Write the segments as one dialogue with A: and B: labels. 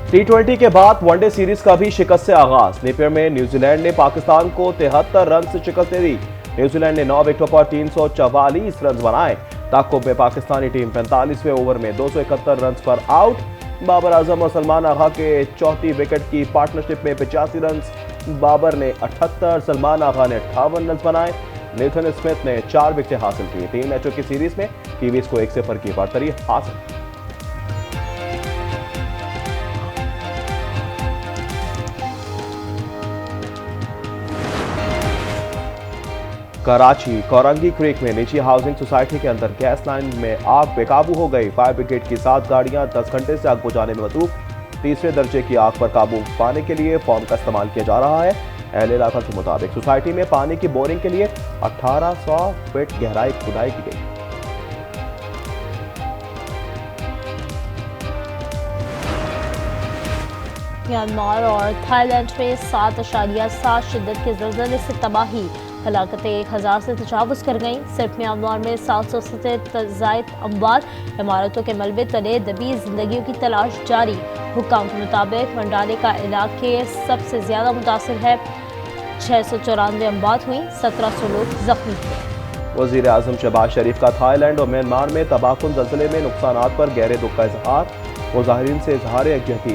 A: T20 के बाद one day series का भी शिकस्त से आगाज। नेपियर में न्यूजीलैंड ने पाकिस्तान को 73 रन से शिकस्त दे दी। न्यूजीलैंड ने 9 विकेटों पर 344 रन बनाए। ताकुब में पाकिस्तानी टीम 45वें ओवर में 271 रन पर आउट। बाबर आजम और सलमान आगा के चौथी विकेट की पार्टनरशिप में 85 रन। बाबर ने 78, सलमान आगा ने 58 रन बनाए। नेथन स्मिथ ने 4 विकेटें हासिल की। 3 मैचों की सीरीज में कीवीज को 1-0 की बढ़तरी हासिल। कराची कोरंगी क्रीक में निजी हाउसिंग सोसाइटी के अंदर गैस लाइन में आग बेकाबू हो गई। फायर ब्रिगेड की 7 गाड़ियां 10 घंटे से आग बुझाने में मसरूफ। तीसरे दर्जे की आग पर काबू पाने के लिए फॉर्म का इस्तेमाल किया जा रहा है। अहले इलाका के मुताबिक सोसाइटी में पानी की बोरिंग के लिए 1800 फीट गहराई खुदाई की गई।
B: म्यांमार और थाईलैंड में 7.7 शिद्दत के ज़लज़ले से तबाही। हलाकतें 1000 से तजावुज़ कर गईं। सिर्फ म्यांमार में 700 से ज़ायद अमवात। इमारतों के मलबे तले दबी जिंदगियों की तलाश जारी। हुक्काम के मुताबिक मंडाले का इलाके सबसे ज़्यादा मुतासिर है। 694 अमवात हुई, 1700 लोग जख्मी हुए।
A: वज़ीर आज़म शहबाज शरीफ का थाईलैंड और म्यांमार में तबाहकुन ज़लज़ले में नुकसानात पर गहरे दुख का इजहार। मुज़ाहिरीन से इजहार यकजहती।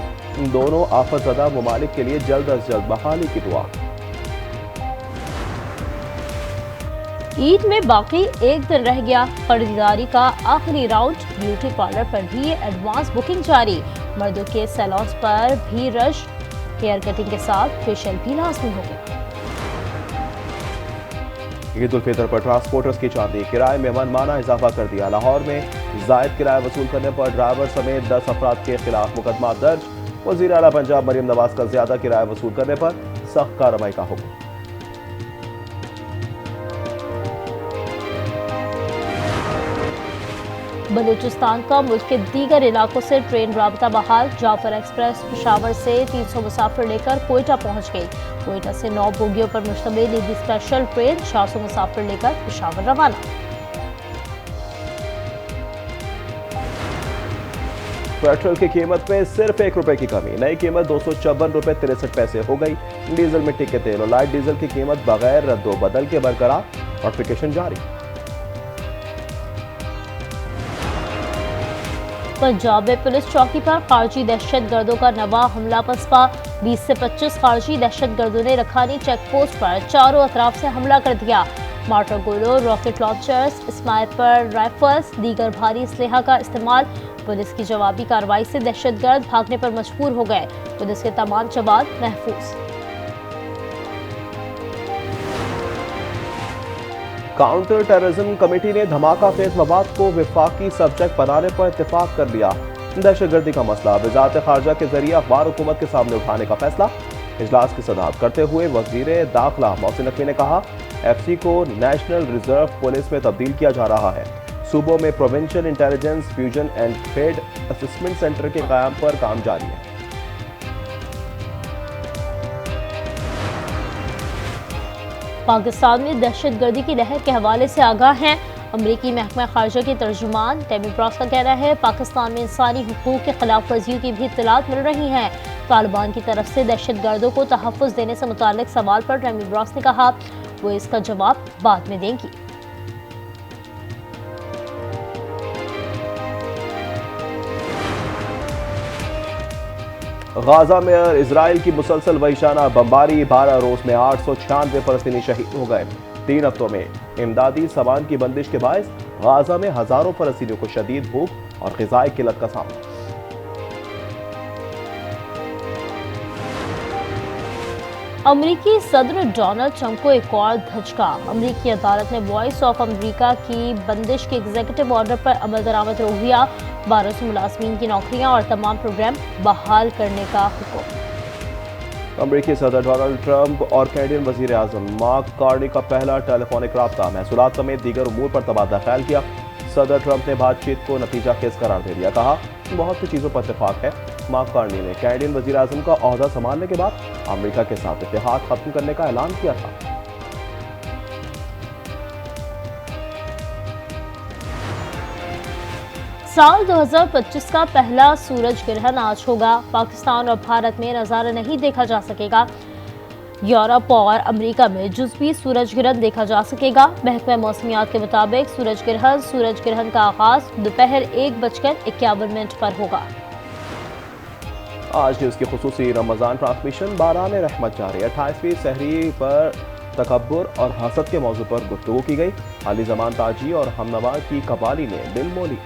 A: दोनों आफतज़दा ममालिक के लिए जल्द अज जल्द बहाली की दुआ।
B: ईद में बाकी एक दिन रह गया। खरीदारी का आखिरी राउंड। ब्यूटी पार्लर पर भी एडवांस बुकिंग जारी। मर्दों के सैलून्स पर भी रश। हेयर कटिंग के साथ फेशियल भी लाजमी हो गया।
A: ईद उल फितर पर ट्रांसपोर्टर्स की चांदी। किराए में मनमाना इजाफा कर दिया। लाहौर में जायद किराया वसूल करने पर ड्राइवर समेत 10 अफराद के खिलाफ मुकदमा दर्ज। वज़ीर आला पंजाब मरियम नवाज का ज्यादा किराया वसूल करने पर सख्त कार्रवाई का हुक्म।
B: बलूचिस्तान का मुल्क के दीगर इलाकों से ट्रेन राबता बहाल। जाफर एक्सप्रेस पेशावर से 300 मुसाफिर लेकर कोयटा पहुंच गई। कोयटा से 9 बोगियों पर मुश्तमिल ईदी स्पेशल ट्रेन 400 मुसाफिर लेकर पेशावर रवाना।
A: पेट्रोल की कीमत में सिर्फ ₹1 की कमी। नई कीमत ₹254.63 हो गई। डीजल, मिट्टी के तेल और लाइट डीजल की कीमत बगैर रद्दोबदल के बरकरार। नोटिफिकेशन जारी।
B: पंजाब में पुलिस चौकी पर खारजी दहशत गर्दों का नवा हमला पसपा। 20 से 25 खारजी दहशत गर्दों ने रखानी चेक पोस्ट पर चारों अतराफ से हमला कर दिया। मार्टर गोलों, रॉकेट लॉन्चर्स, स्नाइपर राइफल्स, दीगर भारी असलहा का इस्तेमाल। पुलिस की जवाबी कार्रवाई से दहशतगर्द भागने पर मजबूर हो गए। पुलिस के तमाम जवान महफूज।
A: काउंटर टेररिज्म कमेटी ने धमाका खेज मवाद को विफाकी सब्जेक्ट बनाने पर इत्तेफाक कर लिया। दहशतगर्दी का मसला वज़ारत खारजा के जरिए अखबार हुकूमत के सामने उठाने का फैसला। इजलास की सदारत करते हुए वजीर दाखिला मोहसिन नकवी ने कहा, FC को नेशनल रिजर्व पुलिस में तब्दील किया जा रहा है। सूबों में provincial intelligence fusion and trade assessment centre के कायम पर काम जारी है।
B: पाकिस्तान में दहशतगर्दी की लहर के हवाले से आगाह हैं। अमरीकी महकमा खारजा के तर्जुमान टेमी ब्रॉस का कहना है, पाकिस्तान में इंसानी हुकूक के खिलाफ वर्जियों की भी इत्तलात मिल रही हैं। तालिबान की तरफ से दहशतगर्दों को तहफ़्फ़ुज़ देने से मुताल्लिक सवाल पर टेमी ब्रॉस ने कहा, वो इसका जवाब बाद में देंगी।
A: गाजा में इजराइल की मुसलसल वहिशाना बमबारी। 12 रोज में 896 फलस्तीनी शहीद हो गए। 3 हफ्तों में इमदादी सामान की बंदिश के बायस गाजा में हजारों फलस्तीनियों को शदीद भूख और ग़िज़ाई किल्लत का सामना।
B: अमरीकी सदर डोनाल्ड ट्रंप को एक और धचका। अमरीकी अदालत ने वॉइस ऑफ अमरीका की बंदिश के एग्जीक्यूटिव ऑर्डर पर अमल दरामद रोक दिया। 1200 मुलाजमीन की नौकरियां और तमाम प्रोग्राम बहाल करने का हुक्म।
A: अमरीकी सदर डोनाल्ड ट्रंप और कैनेडियन वजीर आजम मार्क कार्नी का पहला टेलीफोनिक राब्ता। महसूलात समेत दीगर उमूर पर तबादला ख्याल किया। सदर ट्रंप ने बातचीत को नतीजा खेज करार दे दिया। कहा, बहुत सी चीज़ों पर इत्तेफाक है। मार्क कार्नी ने कैनेडियन वजीर आजम का ओहदा संभालने के बाद अमेरिका के साथ इत्तेहाद खत्म करने का ऐलान किया था।
B: साल 2025 का पहला सूरज ग्रहण आज होगा। पाकिस्तान और भारत में नज़ारा नहीं देखा जा सकेगा। यूरोप और अमेरिका में जुज़वी सूरज ग्रहण देखा जा सकेगा। महकमा मौसमियात के मुताबिक सूरज ग्रहण का आगाज दोपहर 1:51 पर होगा।
A: आज न्यूज़ की खुसूसी रमज़ान ट्रांसमिशन बारान रहमत जारी 28वीं सहरी पर तकब्बुर और हसद के मौजू पर गुफ्तगू की गई। अली ज़मान ताजी और हमनवा की कवाली ने दिल मोली।